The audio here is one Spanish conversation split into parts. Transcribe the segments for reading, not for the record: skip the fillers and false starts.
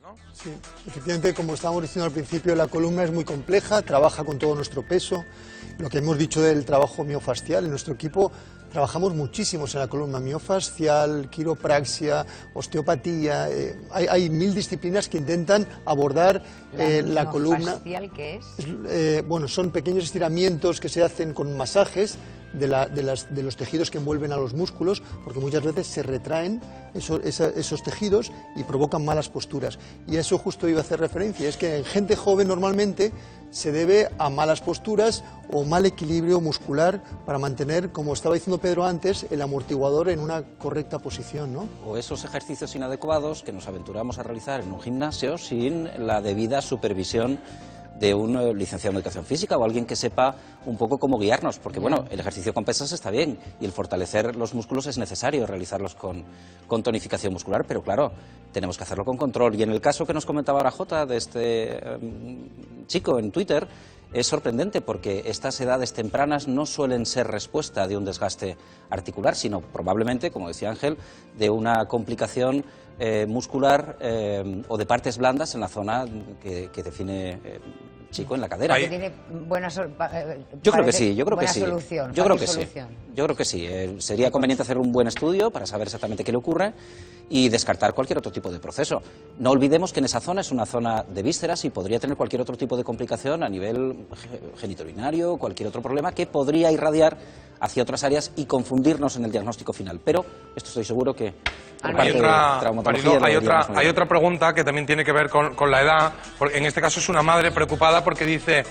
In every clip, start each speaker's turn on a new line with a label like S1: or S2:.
S1: ¿no?
S2: Sí, efectivamente, como estábamos diciendo al principio, la columna es muy compleja, trabaja con todo nuestro peso. Lo que hemos dicho del trabajo miofascial, en nuestro equipo trabajamos muchísimos en la columna miofascial, quiropraxia, osteopatía. Hay 1000 disciplinas que intentan abordar la columna.
S3: ¿Miofascial qué es?
S2: Bueno, son pequeños estiramientos que se hacen con masajes de los tejidos que envuelven a los músculos, porque muchas veces se retraen esos tejidos y provocan malas posturas. Y a eso justo iba a hacer referencia, es que en gente joven normalmente se debe a malas posturas o mal equilibrio muscular para mantener, como estaba diciendo Pedro antes, el amortiguador en una correcta posición, ¿no?
S4: O esos ejercicios inadecuados que nos aventuramos a realizar en un gimnasio sin la debida supervisión de un licenciado en educación física o alguien que sepa un poco cómo guiarnos, porque bueno, el ejercicio con pesas está bien y el fortalecer los músculos es necesario realizarlos con tonificación muscular, pero claro, tenemos que hacerlo con control. Y en el caso que nos comentaba ahora Jota de este chico en Twitter, es sorprendente porque estas edades tempranas no suelen ser respuesta de un desgaste articular, sino probablemente, como decía Ángel, de una complicación muscular o de partes blandas en la zona que define chico en la cadera.
S3: Que tiene buena
S4: yo creo que sí, yo creo que sí.
S3: Solución,
S4: yo creo que sí. Yo creo que sí. Sería conveniente hacer un buen estudio para saber exactamente qué le ocurre y descartar cualquier otro tipo de proceso. No olvidemos que en esa zona es una zona de vísceras y podría tener cualquier otro tipo de complicación a nivel genitourinario, cualquier otro problema que podría irradiar hacia otras áreas y confundirnos en el diagnóstico final. Pero esto estoy seguro que por parte de traumatología
S1: hay otra pregunta que también tiene que ver con la edad. Porque en este caso es una madre preocupada porque dice,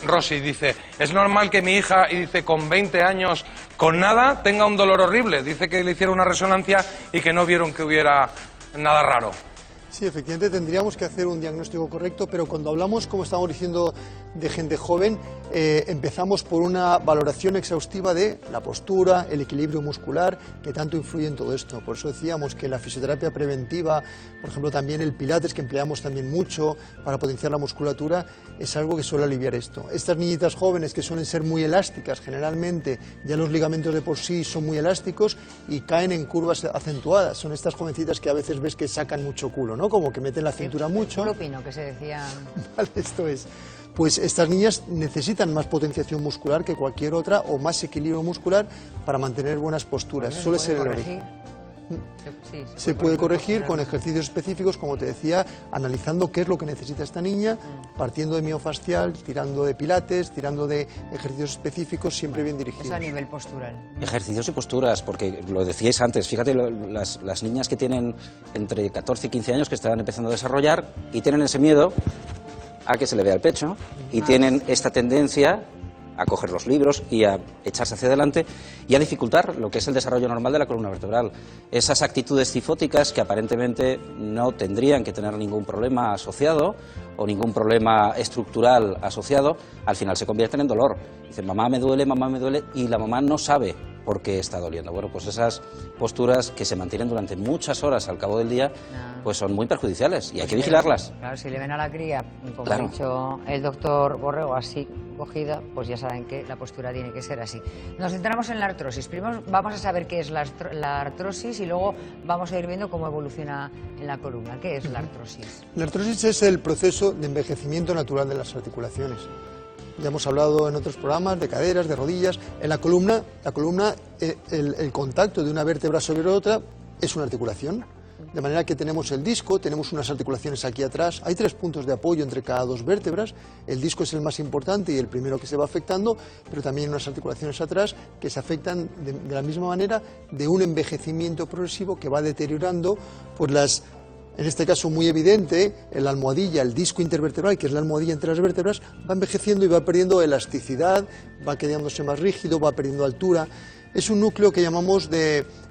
S1: Rosy, dice, es normal que mi hija, y dice, con 20 años, con nada, tenga un dolor horrible. Dice que le hicieron una resonancia y que no vieron que hubiera nada raro.
S2: Sí, efectivamente tendríamos que hacer un diagnóstico correcto, pero cuando hablamos, como estábamos diciendo, de gente joven, empezamos por una valoración exhaustiva de la postura, el equilibrio muscular, que tanto influye en todo esto. Por eso decíamos que la fisioterapia preventiva, por ejemplo también el pilates, que empleamos también mucho para potenciar la musculatura, es algo que suele aliviar esto. Estas niñitas jóvenes que suelen ser muy elásticas, generalmente ya los ligamentos de por sí son muy elásticos y caen en curvas acentuadas. Son estas jovencitas que a veces ves que sacan mucho culo, ¿no? Como que meten la cintura mucho.
S3: El pino que se decía.
S2: Vale, esto es. Pues estas niñas necesitan más potenciación muscular que cualquier otra o más equilibrio muscular para mantener buenas posturas. Suele ser el origen.
S3: Sí,
S2: se puede corregir con ejercicios específicos, como te decía, analizando qué es lo que necesita esta niña, partiendo de miofascial, tirando de pilates, tirando de ejercicios específicos, siempre bien dirigidos.
S3: Eso a nivel postural.
S4: Ejercicios y posturas, porque lo decíais antes, fíjate, las niñas que tienen entre 14 y 15 años que están empezando a desarrollar y tienen ese miedo a que se le vea el pecho y tienen esta tendencia a coger los libros y a echarse hacia adelante y a dificultar lo que es el desarrollo normal de la columna vertebral. Esas actitudes cifóticas que aparentemente no tendrían que tener ningún problema asociado o ningún problema estructural asociado, al final se convierten en dolor. Dicen, mamá me duele, y la mamá no sabe por qué está doliendo. Bueno, pues esas posturas que se mantienen durante muchas horas al cabo del día, pues son muy perjudiciales y hay que vigilarlas.
S3: Claro, si le ven a la cría, como
S4: Claro.
S3: ha dicho el doctor Borrego, así cogida, pues ya saben que la postura tiene que ser así. Nos centramos en la artrosis. Primero vamos a saber qué es la artrosis y luego vamos a ir viendo cómo evoluciona en la columna. ¿Qué es la artrosis?
S2: La artrosis es el proceso de envejecimiento natural de las articulaciones. Ya hemos hablado en otros programas de caderas, de rodillas. En la columna el contacto de una vértebra sobre otra es una articulación. De manera que tenemos el disco, tenemos unas articulaciones aquí atrás, hay 3 puntos de apoyo entre cada 2 vértebras, el disco es el más importante y el primero que se va afectando, pero también unas articulaciones atrás que se afectan de la misma manera de un envejecimiento progresivo que va deteriorando pues en este caso muy evidente, la almohadilla, el disco intervertebral, que es la almohadilla entre las vértebras, va envejeciendo y va perdiendo elasticidad, va quedándose más rígido, va perdiendo altura. Es un núcleo que llamamos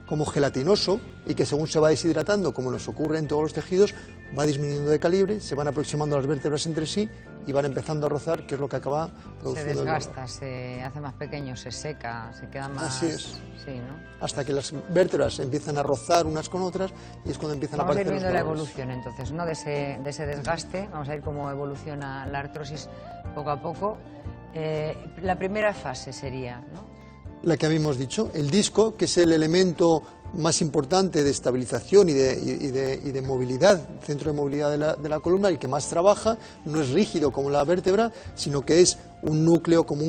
S2: como gelatinoso y que según se va deshidratando, como nos ocurre en todos los tejidos, va disminuyendo de calibre, se van aproximando las vértebras entre sí y van empezando a rozar, que es lo que acaba produciendo.
S3: Se desgasta, se hace más pequeño, se seca, se queda más...
S2: Así es.
S3: Sí, ¿no?
S2: Hasta que las vértebras empiezan a rozar unas con otras y es cuando empiezan a aparecer los
S3: Vamos a ir viendo la
S2: dolores.
S3: evolución entonces, ¿no? De ese desgaste, vamos a ver cómo evoluciona la artrosis poco a poco. La primera fase sería, ¿no?
S2: La que habíamos dicho, el disco, que es el elemento más importante de estabilización y de movilidad, centro de movilidad de la columna, el que más trabaja, no es rígido como la vértebra, sino que es un núcleo como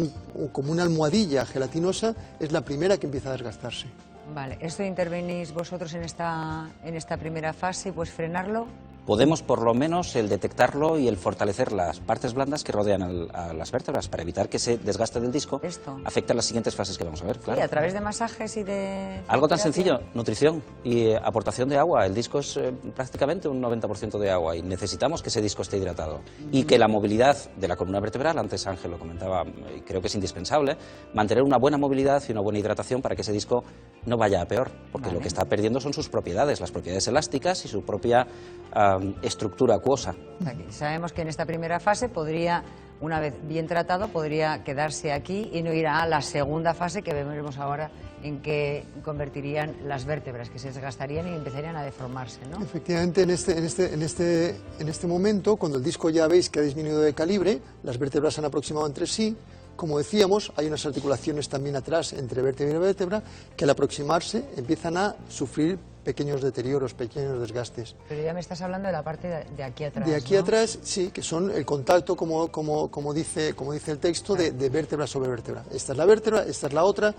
S2: una almohadilla gelatinosa, es la primera que empieza a desgastarse.
S3: Vale, ¿esto intervenís vosotros en esta primera fase, pues frenarlo?
S4: Podemos por lo menos el detectarlo y el fortalecer las partes blandas que rodean a las vértebras para evitar que ese desgaste del disco afecte a las siguientes fases que vamos a ver. Claro.
S3: Sí, a través de masajes y de...
S4: Algo tan sencillo, nutrición y aportación de agua. El disco es prácticamente un 90% de agua y necesitamos que ese disco esté hidratado. Y que la movilidad de la columna vertebral, antes Ángel lo comentaba, y creo que es indispensable, mantener una buena movilidad y una buena hidratación para que ese disco no vaya a peor, porque lo que está perdiendo son sus propiedades, las propiedades elásticas y su propia estructura acuosa.
S3: Sabemos que en esta primera fase podría, una vez bien tratado, podría quedarse aquí y no ir a la segunda fase que veremos ahora, en que convertirían las vértebras, que se desgastarían y empezarían a deformarse, ¿no?
S2: Efectivamente, en este momento, cuando el disco ya veis que ha disminuido de calibre, las vértebras se han aproximado entre sí. Como decíamos, hay unas articulaciones también atrás entre vértebra y vértebra que al aproximarse empiezan a sufrir pequeños deterioros, pequeños desgastes.
S3: Pero ya me estás hablando de la parte de aquí atrás,
S2: de aquí
S3: ¿no?
S2: atrás, sí, que son el contacto, como dice el texto, de vértebra sobre vértebra. Esta es la vértebra, esta es la otra.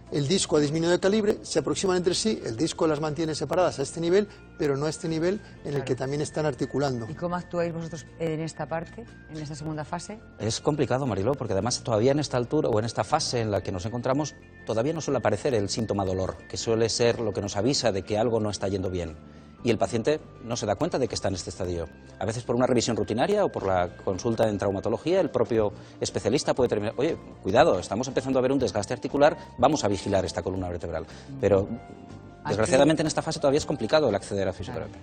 S2: El disco ha disminuido de calibre, se aproximan entre sí, el disco las mantiene separadas a este nivel, pero no a este nivel en el que también están articulando.
S3: ¿Y cómo actuáis vosotros en esta parte, en esta segunda fase?
S4: Es complicado, Mariló, porque además todavía en esta altura o en esta fase en la que nos encontramos, todavía no suele aparecer el síntoma dolor, que suele ser lo que nos avisa de que algo no está yendo bien. Y el paciente no se da cuenta de que está en este estadio. A veces por una revisión rutinaria o por la consulta en traumatología, el propio especialista puede terminar, oye, cuidado, estamos empezando a ver un desgaste articular, vamos a vigilar esta columna vertebral. Pero desgraciadamente en esta fase todavía es complicado el acceder a fisioterapia.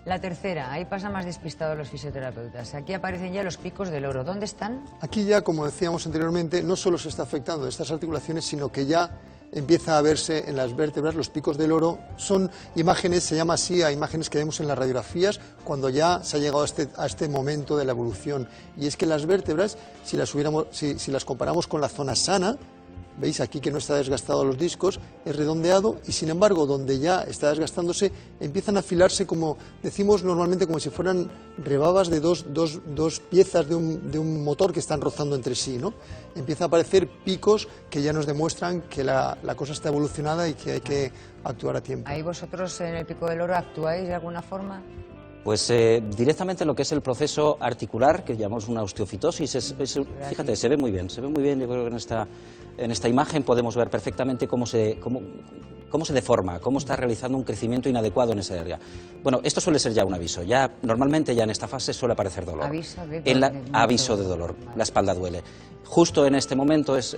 S3: La tercera, ahí pasa más despistado los fisioterapeutas. Aquí aparecen ya los picos del oro. ¿Dónde están?
S2: Aquí ya, como decíamos anteriormente, no solo se está afectando estas articulaciones, sino que ya empieza a verse en las vértebras los picos del oro. Son imágenes, se llama así a imágenes que vemos en las radiografías cuando ya se ha llegado a este momento de la evolución. Y es que las vértebras, si las comparamos con la zona sana, veis aquí que no está desgastado los discos, es redondeado y sin embargo donde ya está desgastándose empiezan a afilarse, como decimos normalmente, como si fueran rebabas de dos piezas de un motor que están rozando entre sí, ¿no? Empieza a aparecer picos que ya nos demuestran que la cosa está evolucionada y que hay que actuar a tiempo.
S3: ¿Ahí vosotros en el pico del oro actuáis de alguna forma?
S4: Pues directamente lo que es el proceso articular, que llamamos una osteofitosis, fíjate, se ve muy bien, yo creo que en esta imagen podemos ver perfectamente cómo se deforma, cómo está realizando un crecimiento inadecuado en esa área. Bueno, esto suele ser ya un aviso, normalmente ya en esta fase suele aparecer dolor. Aviso de dolor, la espalda duele. Justo en este momento es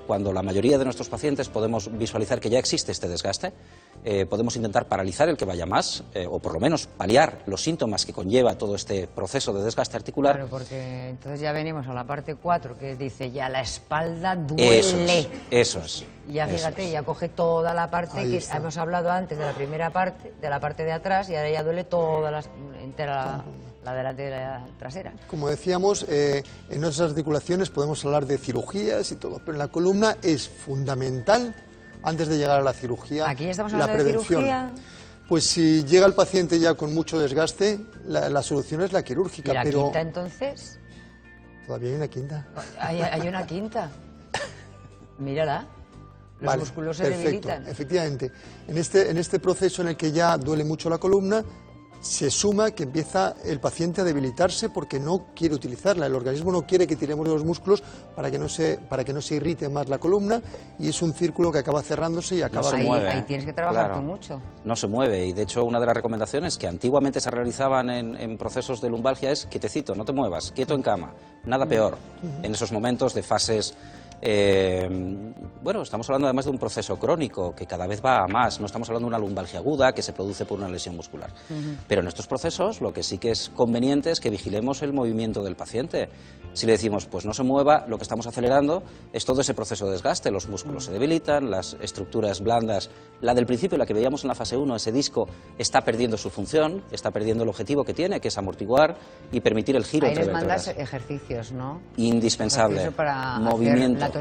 S4: cuando la mayoría de nuestros pacientes podemos visualizar que ya existe este desgaste. Podemos intentar paralizar el que vaya más, o por lo menos paliar los síntomas que conlleva todo este proceso de desgaste articular.
S3: Claro, porque entonces ya venimos a la parte 4, que dice ya la espalda duele.
S4: Eso es.
S3: Ya fíjate, ya coge toda la parte que hemos hablado antes de la primera parte, de la parte de atrás, y ahora ya duele toda entera la delante y la trasera.
S2: Como decíamos, en nuestras articulaciones podemos hablar de cirugías y todo, pero en la columna es fundamental, antes de llegar a la cirugía,
S3: ¿aquí ya estamos
S2: la
S3: hablando
S2: prevención.
S3: de cirugía?
S2: Pues si llega el paciente ya con mucho desgaste, la solución es la quirúrgica.
S3: ¿Y la
S2: pero
S3: quinta entonces?
S2: Todavía hay una quinta.
S3: Hay una quinta. Mírala. Los músculos se debilitan.
S2: Efectivamente. En este proceso en el que ya duele mucho la columna, se suma que empieza el paciente a debilitarse porque no quiere utilizarla. El organismo no quiere que tiremos de los músculos para que no se irrite más la columna, y es un círculo que acaba cerrándose y acaba...
S3: Ahí tienes que trabajar tú mucho.
S4: No se mueve, y de hecho una de las recomendaciones que antiguamente se realizaban en procesos de lumbalgia es quietecito, no te muevas, quieto en cama, nada peor en esos momentos de fases. Bueno, estamos hablando además de un proceso crónico que cada vez va a más, no estamos hablando de una lumbalgia aguda que se produce por una lesión muscular. Pero en estos procesos lo que sí que es conveniente es que vigilemos el movimiento del paciente. Si le decimos, pues no se mueva, lo que estamos acelerando es todo ese proceso de desgaste, los músculos se debilitan, las estructuras blandas, la del principio, la que veíamos en la fase 1, ese disco está perdiendo su función, está perdiendo el objetivo que tiene, que es amortiguar y permitir el giro entre vértebras.
S3: Ahí les mandas ejercicios, ¿no?
S4: Indispensable.
S3: Para
S4: movimiento.
S3: hacer